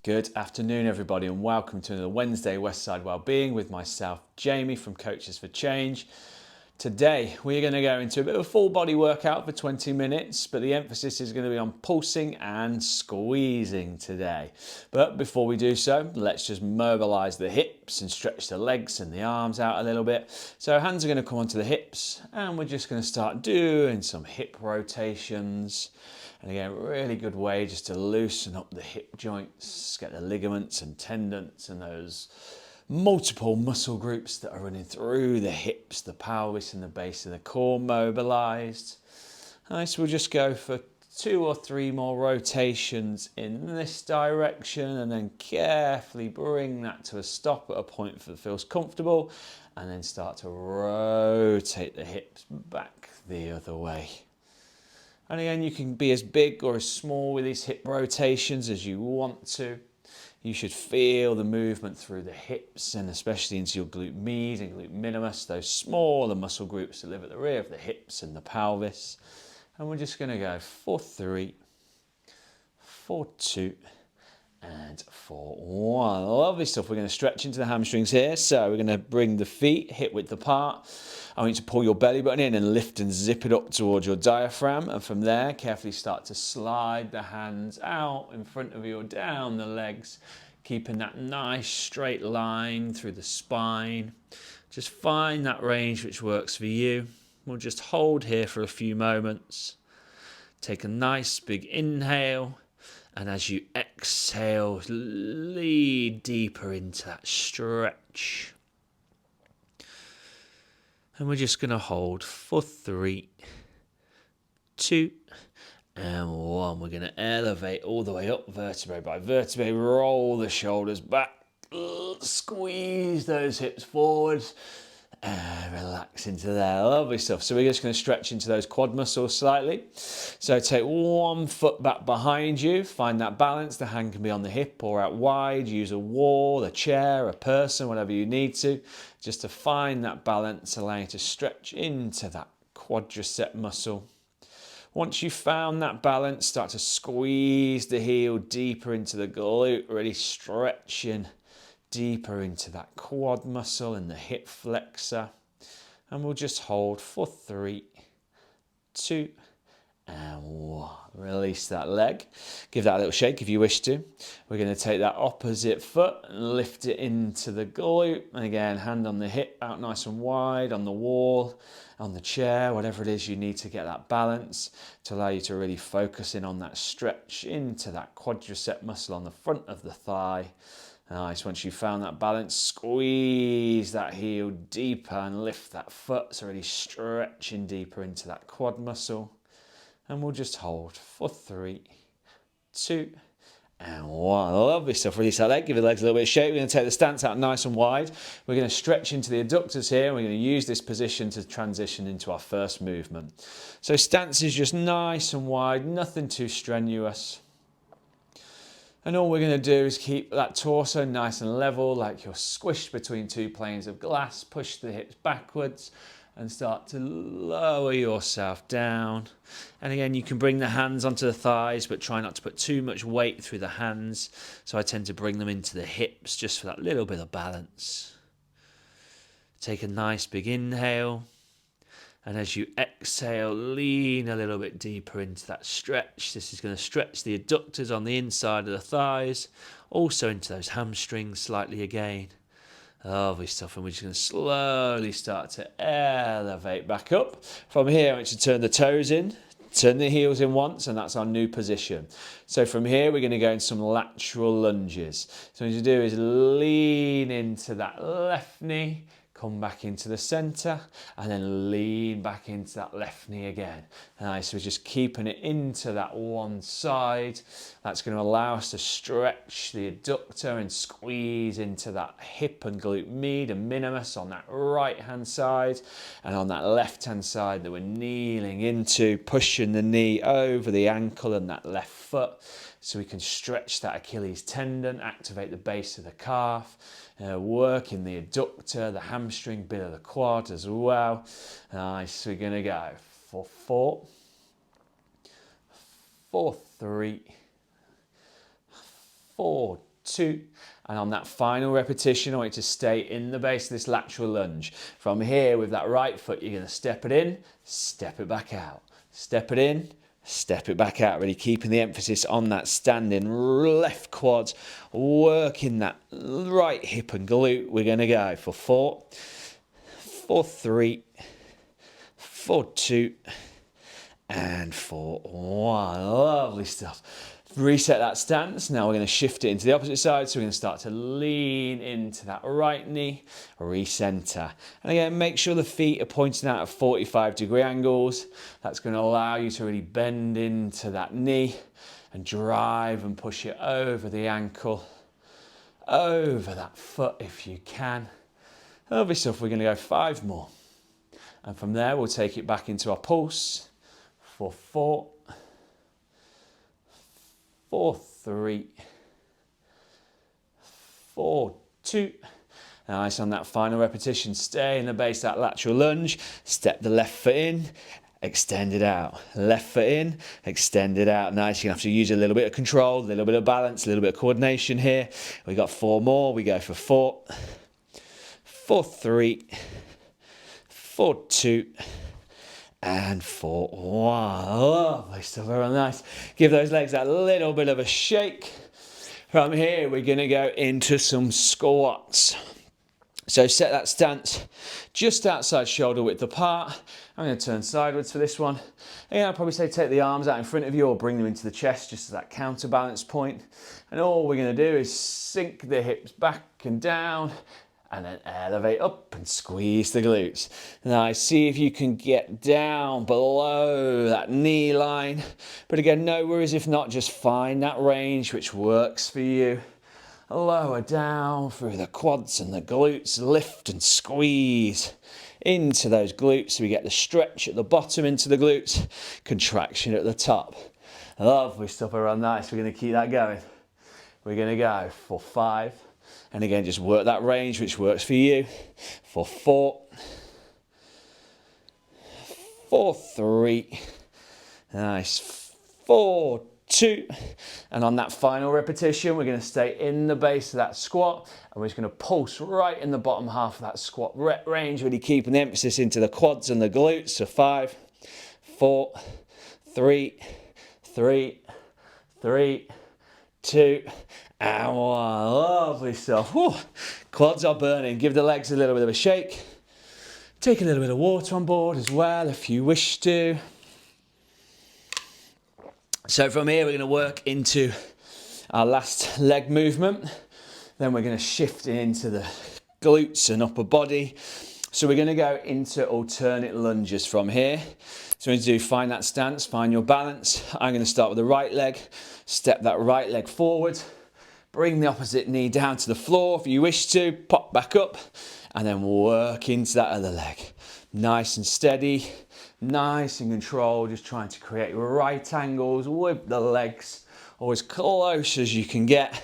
Good afternoon, everybody, and welcome to another Wednesday Westside Wellbeing with myself, Jamie from Coaches for Change. Today, we're going to go into a bit of a full body workout for 20 minutes, but the emphasis is going to be on pulsing and squeezing today. But before we do so, let's just mobilize the hips and stretch the legs and the arms out a little bit. So hands are going to come onto the hips, and we're just going to start doing some hip rotations. And again, really good way just to loosen up the hip joints, get the ligaments and tendons and those multiple muscle groups that are running through the hips, the pelvis and the base of the core mobilized. Nice, we'll just go for 2 or 3 more rotations in this direction and then carefully bring that to a stop at a point that feels comfortable and then start to rotate the hips back the other way. And again, you can be as big or as small with these hip rotations as you want to. You should feel the movement through the hips and especially into your glute med and glute minimus, those smaller muscle groups that live at the rear of the hips and the pelvis. And we're just going to go for 3, for 2, and for 1. Lovely stuff. We're going to stretch into the hamstrings here. So we're going to bring the feet hip width apart. I want you to pull your belly button in and lift and zip it up towards your diaphragm. And from there, carefully start to slide the hands out in front of you or down the legs, keeping that nice straight line through the spine. Just find that range which works for you. We'll just hold here for a few moments. Take a nice big inhale. And as you exhale, lead deeper into that stretch. And we're just going to hold for 3, 2, and 1. We're going to elevate all the way up, vertebrae by vertebrae. Roll the shoulders back. Squeeze those hips forwards. And relax into there. Lovely stuff. So we're just going to stretch into those quad muscles slightly. So take one foot back behind you. Find that balance. The hand can be on the hip or out wide. Use a wall, a chair, a person, whatever you need to. Just to find that balance, allow you to stretch into that quadricep muscle. Once you've found that balance, start to squeeze the heel deeper into the glute, really stretching deeper into that quad muscle and the hip flexor. And we'll just hold for 3, 2, and 1. Release that leg. Give that a little shake if you wish to. We're going to take that opposite foot and lift it into the glute. And again, hand on the hip, out nice and wide, on the wall, on the chair, whatever it is you need to get that balance to allow you to really focus in on that stretch into that quadricep muscle on the front of the thigh. Nice. Once you've found that balance, squeeze that heel deeper and lift that foot. So really stretching deeper into that quad muscle. And we'll just hold for 3, 2, and 1. Lovely stuff. Release that leg. Give the legs a little bit of shape. We're going to take the stance out nice and wide. We're going to stretch into the adductors here. We're going to use this position to transition into our first movement. So stance is just nice and wide. Nothing too strenuous. And all we're going to do is keep that torso nice and level, like you're squished between 2 planes of glass. Push the hips backwards and start to lower yourself down. And again, you can bring the hands onto the thighs, but try not to put too much weight through the hands. So I tend to bring them into the hips just for that little bit of balance. Take a nice big inhale. And as you exhale, lean a little bit deeper into that stretch. This is going to stretch the adductors on the inside of the thighs, also into those hamstrings slightly again. Lovely stuff. And we're just going to slowly start to elevate back up. From here, I want you to turn the toes in, turn the heels in once, and that's our new position. So from here, we're going to go in some lateral lunges. So what you do is lean into that left knee, come back into the center, and then lean back into that left knee again. Nice, so we're just keeping it into that one side. That's going to allow us to stretch the adductor and squeeze into that hip and glute med and minimus on that right hand side, and on that left hand side that we're kneeling into, pushing the knee over the ankle and that left foot, so we can stretch that Achilles tendon, activate the base of the calf, work in the adductor, the hamstring, bit of the quad as well. Nice, so we're going to go for 4, for 3, for 2. And on that final repetition, I want you to stay in the base of this lateral lunge. From here, with that right foot, you're going to step it in, step it back out. Step it in, step it back out. Really keeping the emphasis on that standing left quad, working that right hip and glute. We're going to go for 4, 4, 3, 4, 2, and 4, 1. Lovely stuff. Reset that stance. Now we're going to shift it into the opposite side. So we're going to start to lean into that right knee, recenter. And again, make sure the feet are pointing out at 45-degree angles. That's going to allow you to really bend into that knee and drive and push it over the ankle, over that foot if you can. Lovely stuff. We're going to go 5 more. And from there, we'll take it back into our pulse for 4, 4, 3, 4, 2. Nice. On that final repetition, stay in the base of that lateral lunge. Step the left foot in, extend it out. Left foot in, extend it out. Nice. You're going to have to use a little bit of control, a little bit of balance, a little bit of coordination here. We got 4 more. We go for 4, 4, 3, 4, 2, and 4, 1. Lovely stuff, very nice. Give those legs that little bit of a shake. From here, we're going to go into some squats. So set that stance just outside shoulder width apart. I'm going to turn sideways for this one. Again, I'd probably say take the arms out in front of you or bring them into the chest just as that counterbalance point. And all we're going to do is sink the hips back and down, and then elevate up and squeeze the glutes. Now, see if you can get down below that knee line. But again, no worries if not, just find that range which works for you. Lower down through the quads and the glutes, lift and squeeze into those glutes so we get the stretch at the bottom into the glutes, contraction at the top. Lovely stuff around nice. We're going to keep that going. We're going to go for 5. And again, just work that range which works for you. For 4, 4, 3, nice, 4, 2. And on that final repetition, we're going to stay in the base of that squat. And we're just going to pulse right in the bottom half of that squat rep range, really keeping the emphasis into the quads and the glutes. So 5, 4, 3, 3, 3, 2, and 1. Lovely stuff. Whew. Quads are burning. Give the legs a little bit of a shake. Take a little bit of water on board as well if you wish to. So from here, we're going to work into our last leg movement. Then we're going to shift into the glutes and upper body. So we're going to go into alternate lunges from here. So we're going to do, find that stance, find your balance. I'm going to start with the right leg. Step that right leg forward. Bring the opposite knee down to the floor if you wish to. Pop back up and then work into that other leg. Nice and steady, nice and controlled. Just trying to create right angles with the legs, or as close as you can get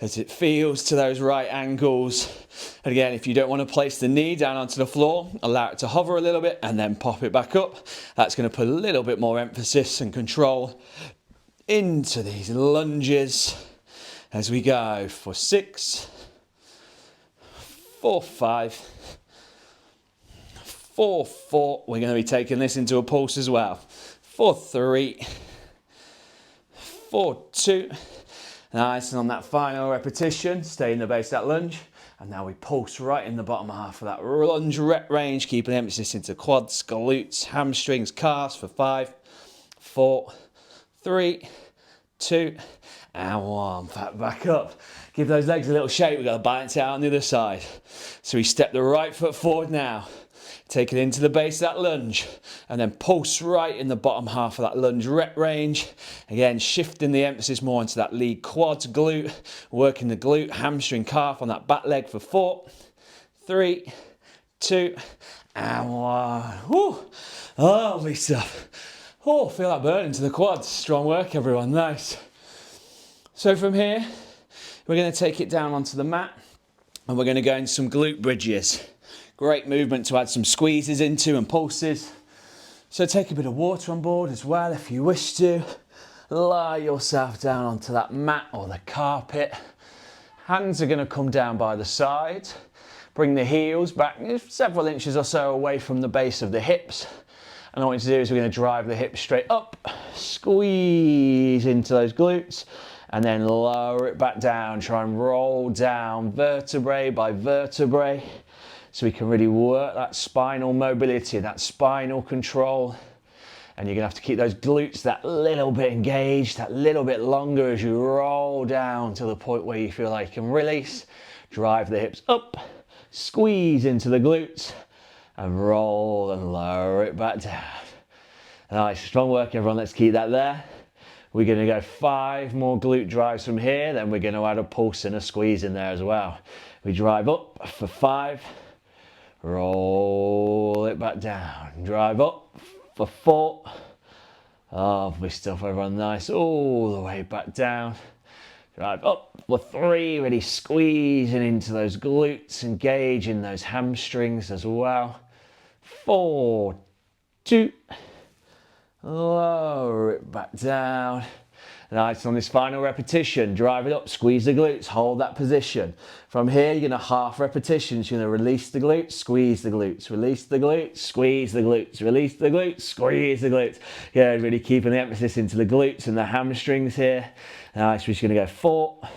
as it feels to those right angles. And again, if you don't want to place the knee down onto the floor, allow it to hover a little bit and then pop it back up. That's going to put a little bit more emphasis and control into these lunges as we go for 6, 4, 5, 4, 4. We're going to be taking this into a pulse as well. 4, 3, 4, 2. Nice, and on that final repetition, stay in the base of that lunge. And now we pulse right in the bottom half of that lunge rep range, keeping emphasis into quads, glutes, hamstrings, calves for 5, 4, 3, 2, and 1. Back up. Give those legs a little shake. We've got to balance out on the other side. So we step the right foot forward now. Take it into the base of that lunge and then pulse right in the bottom half of that lunge rep range. Again, shifting the emphasis more into that lead quads, glute, working the glute, hamstring, calf on that back leg for 4, 3, 2, and 1. Woo! Lovely stuff. Oh, feel that burn into the quads. Strong work, everyone. Nice. So from here, we're going to take it down onto the mat and we're going to go into some glute bridges. Great movement to add some squeezes into and pulses. So take a bit of water on board as well if you wish to. Lie yourself down onto that mat or the carpet. Hands are going to come down by the side. Bring the heels back several inches or so away from the base of the hips. And what we're going to do is we're going to drive the hips straight up, squeeze into those glutes, and then lower it back down. Try and roll down vertebrae by vertebrae so we can really work that spinal mobility, that spinal control. And you're going to have to keep those glutes that little bit engaged, that little bit longer as you roll down to the point where you feel like you can release. Drive the hips up, squeeze into the glutes, and roll and lower it back down. Nice, strong work everyone, let's keep that there. We're going to go 5 more glute drives from here, then we're going to add a pulse and a squeeze in there as well. We drive up for 5, roll it back down, drive up for 4, lovely stuff everyone, nice, all the way back down, drive up for 3, really squeezing into those glutes, engaging those hamstrings as well, 4, 2, lower it back down. Nice, on this final repetition, drive it up, squeeze the glutes, hold that position. From here, you're going to half repetitions. You're going to release the glutes, squeeze the glutes, release the glutes, squeeze the glutes, release the glutes, squeeze the glutes. Yeah, really keeping the emphasis into the glutes and the hamstrings here. Nice, we're just going to go 4,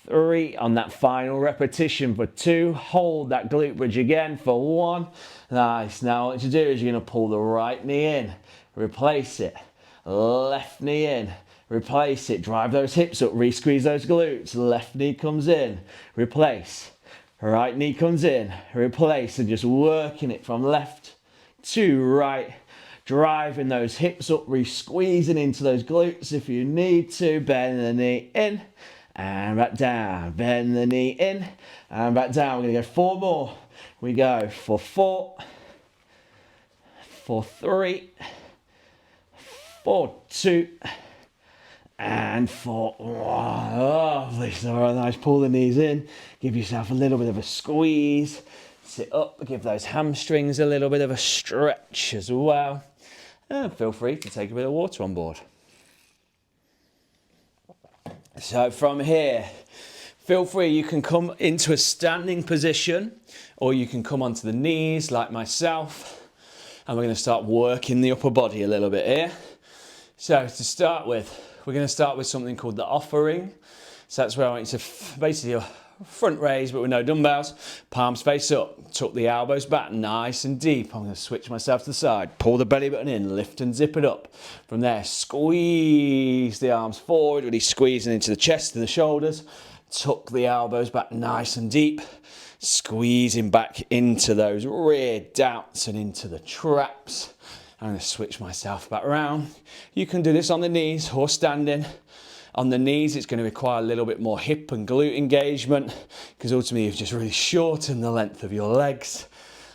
3 on that final repetition for 2. Hold that glute bridge again for 1. Nice, now what you do is you're going to pull the right knee in, replace it, left knee in, replace it, drive those hips up, re-squeeze those glutes, left knee comes in, replace, right knee comes in, replace, and just working it from left to right, driving those hips up, re-squeezing into those glutes if you need to, bend the knee in, and back down, bend the knee in, and back down. We're going to go 4 more. We go for 4, for 3, for 2, and for 1. Lovely. So nice. Pull the knees in. Give yourself a little bit of a squeeze. Sit up. Give those hamstrings a little bit of a stretch as well. And feel free to take a bit of water on board. So from here, feel free. You can come into a standing position or you can come onto the knees like myself. And we're going to start working the upper body a little bit here. So to start with, we're going to start with something called the offering. So that's where I want you to basically a front raise but with no dumbbells, palms face up, tuck the elbows back nice and deep. I'm going to switch myself to the side, pull the belly button in, lift and zip it up. From there, squeeze the arms forward, really squeezing into the chest and the shoulders, tuck the elbows back nice and deep, squeezing back into those rear delts and into the traps. I'm going to switch myself back around. You can do this on the knees or standing. On the knees, it's going to require a little bit more hip and glute engagement because ultimately you've just really shortened the length of your legs.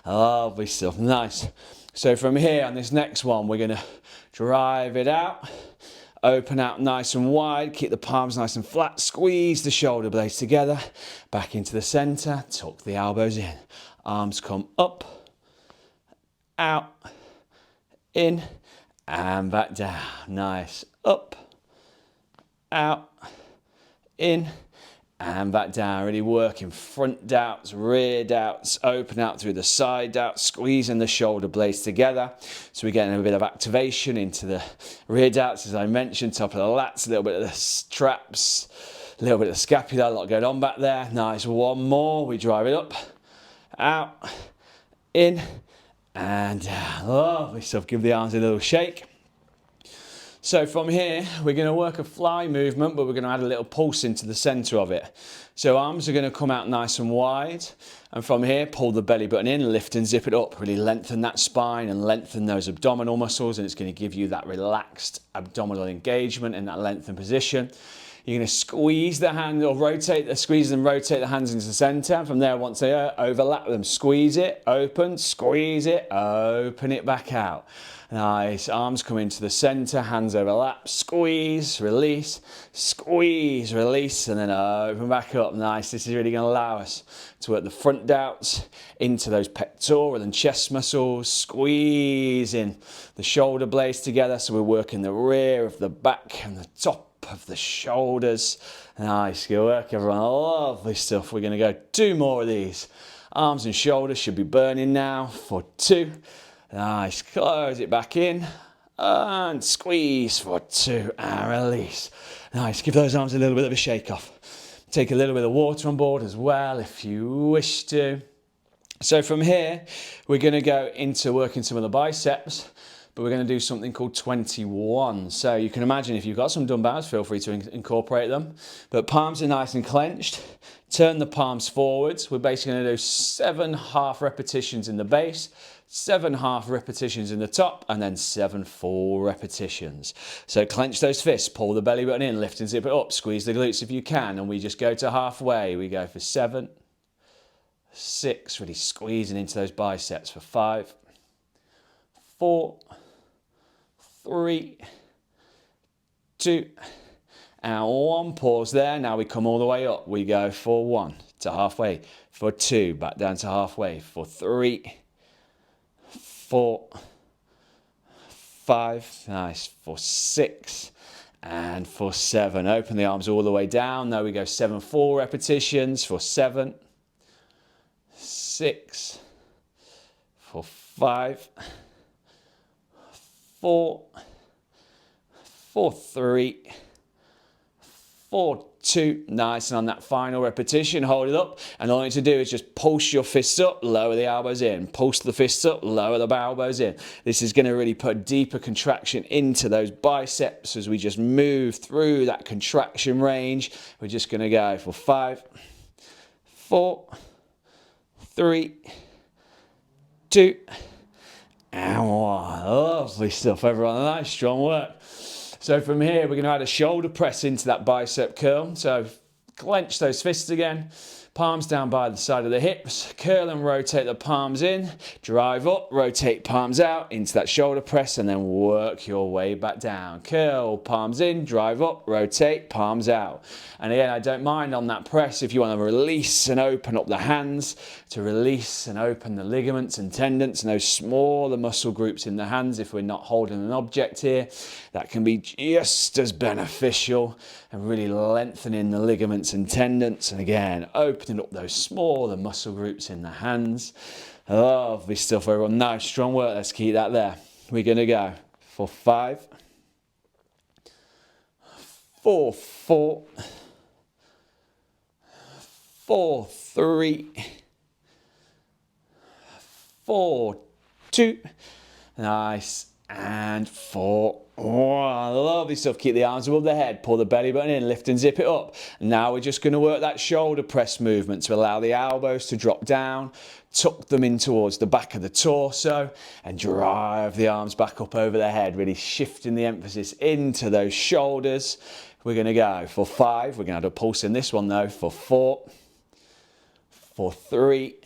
Lovely stuff, nice. So from here on this next one, we're going to drive it out, open out nice and wide, keep the palms nice and flat, squeeze the shoulder blades together, back into the center, tuck the elbows in. Arms come up, out, in, and back down. Nice. Up, out, in, and back down. Really working front delts, rear delts, open out through the side delts, squeezing the shoulder blades together. So we're getting a bit of activation into the rear delts, as I mentioned, top of the lats, a little bit of the traps, a little bit of the scapula, a lot going on back there. Nice. One more. We drive it up, out, in, and down. Lovely stuff. Give the arms a little shake. So from here, we're going to work a fly movement, but we're going to add a little pulse into the center of it. So arms are going to come out nice and wide. And from here, pull the belly button in, lift and zip it up. Really lengthen that spine and lengthen those abdominal muscles. And it's going to give you that relaxed abdominal engagement in that lengthened position. You're going to squeeze the hand or squeeze and rotate the hands into the center. From there, once they overlap them, squeeze it, open, squeeze it, open it back out. Nice. Arms come into the center, hands overlap, squeeze, release, and then open back up. Nice. This is really going to allow us to work the front delts into those pectoral and chest muscles, squeezing the shoulder blades together. So we're working the rear of the back and the top of the shoulders. Nice, good work everyone, lovely stuff. We're going to go 2 more of these. Arms and shoulders should be burning now for 2. Nice, close it back in and squeeze for 2 and release. Nice, give those arms a little bit of a shake off. Take a little bit of water on board as well if you wish to. So from here, we're going to go into working some of the biceps, but we're going to do something called 21. So you can imagine if you've got some dumbbells, feel free to incorporate them. But palms are nice and clenched. Turn the palms forwards. We're basically going to do 7 half repetitions in the base, 7 half repetitions in the top, and then 7 full repetitions. So clench those fists, pull the belly button in, lift and zip it up, squeeze the glutes if you can, and we just go to halfway. We go for 7, 6, really squeezing into those biceps for 5, 4, 3, 2, and 1. Pause there. Now we come all the way up. We go for 1 to halfway, for 2, back down to halfway, for 3, 4, 5, nice, for 6, and for 7. Open the arms all the way down. Now we go 7 full repetitions for 7, 6, for 5, 4, for 3, for 2, nice, and on that final repetition, hold it up, and all you need to do is just pulse your fists up, lower the elbows in, pulse the fists up, lower the elbows in. This is going to really put deeper contraction into those biceps as we just move through that contraction range. We're just going to go for 5, 4, 3, 2, and 1. Lovely stuff, everyone. Nice, strong work. So from here, we're going to add a shoulder press into that bicep curl. So clench those fists again, palms down by the side of the hips, curl and rotate the palms in, drive up, rotate palms out into that shoulder press, and then work your way back down. Curl, palms in, drive up, rotate, palms out. And again, I don't mind on that press if you want to release and open up the hands, to release and open the ligaments and tendons and those smaller muscle groups in the hands if we're not holding an object here. That can be just as beneficial and really lengthening the ligaments and tendons. And again, opening up those smaller muscle groups in the hands. Lovely stuff, everyone. Nice, strong work. Let's keep that there. We're going to go for 5, 4, 4, 4, 3, 4, 2, nice, and 4, 1. Lovely stuff. Keep the arms above the head, pull the belly button in, lift and zip it up. Now we're just going to work that shoulder press movement to allow the elbows to drop down, tuck them in towards the back of the torso, and drive the arms back up over the head, really shifting the emphasis into those shoulders. We're going to go for 5. We're going to add a pulse in this one though, for 4, for 3,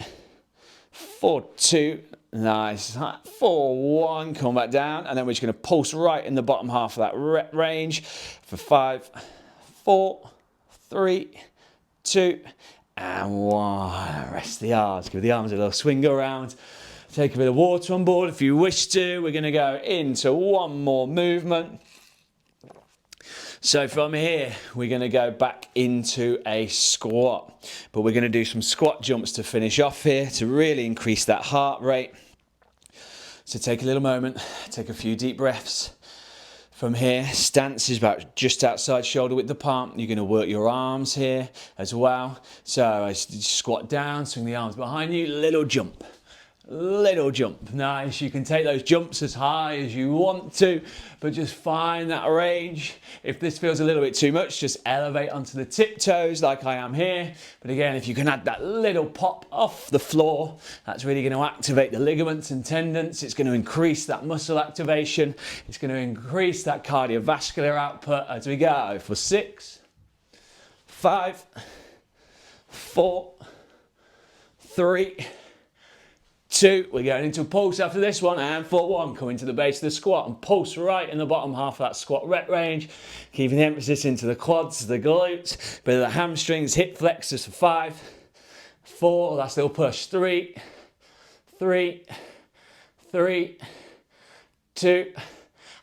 for 2, nice, 4, 1, come back down, and then we're just going to pulse right in the bottom half of that rep range for 5, 4, 3, 2, and 1. Rest the arms, give the arms a little swing around. Take a bit of water on board if you wish to. We're going to go into one more movement. So from here, we're going to go back into a squat, but we're going to do some squat jumps to finish off here to really increase that heart rate. So take a little moment, take a few deep breaths. From here, stance is about just outside shoulder width apart. You're going to work your arms here as well. So I squat down, swing the arms behind you, little jump. Little jump. Nice. You can take those jumps as high as you want to, but just find that range. If this feels a little bit too much, just elevate onto the tiptoes like I am here. But again, if you can add that little pop off the floor, that's really going to activate the ligaments and tendons. It's going to increase that muscle activation. It's going to increase that cardiovascular output as we go for 6, 5, 4, 3, 2, we're going into a pulse after this one, and for 1, coming to the base of the squat and pulse right in the bottom half of that squat rep range, keeping the emphasis into the quads, the glutes, bit of the hamstrings, hip flexors for 5, 4, last little push, 3, 3, 3, 2,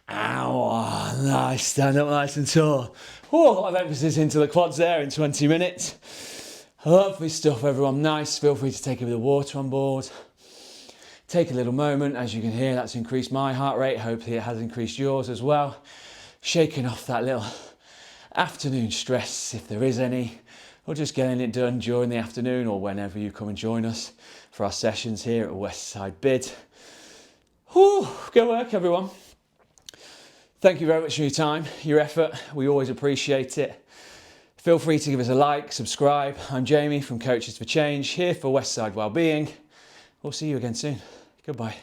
and 1. Nice, stand up nice and tall. Oh, a lot of emphasis into the quads there in 20 minutes. Lovely stuff, everyone. Nice. Feel free to take a bit of water on board. Take a little moment. As you can hear, that's increased my heart rate. Hopefully it has increased yours as well. Shaking off that little afternoon stress, if there is any, or just getting it done during the afternoon or whenever you come and join us for our sessions here at Westside Bid. Whew, good work, everyone. Thank you very much for your time, your effort. We always appreciate it. Feel free to give us a like, subscribe. I'm Jamie from Coaches for Change, here for Westside Wellbeing. We'll see you again soon. Goodbye.